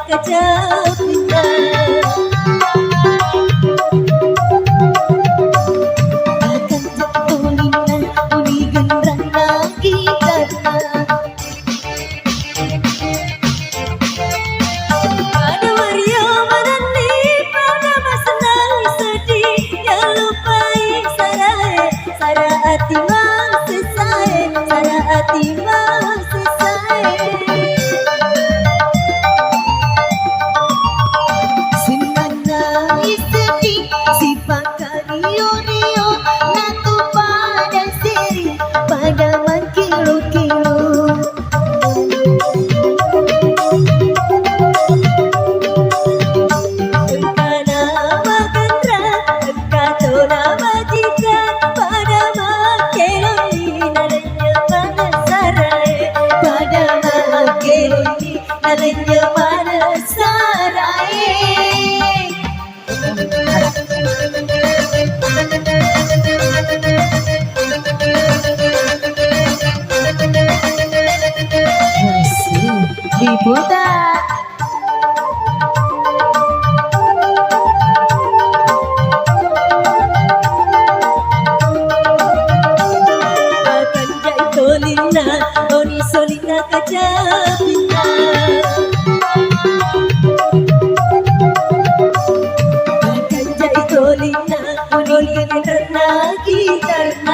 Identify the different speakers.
Speaker 1: kejepitan. Akan tertulinan uni gendang lagi karena pada wario menani pada masa nangis sedih yang lupai sarai sara hati sesai sara hati sesai. Senang sedih si pakario-rio natu pada seri pada mangkilu-kilu. Engkau nama gendra, engkau nama jika pada makeloni nadanya mana sarai pada makeloni nadanya mana sarai. Diputar akan jai tolina oni solina kejapita. Akan jai tolina oni gendang lagi karena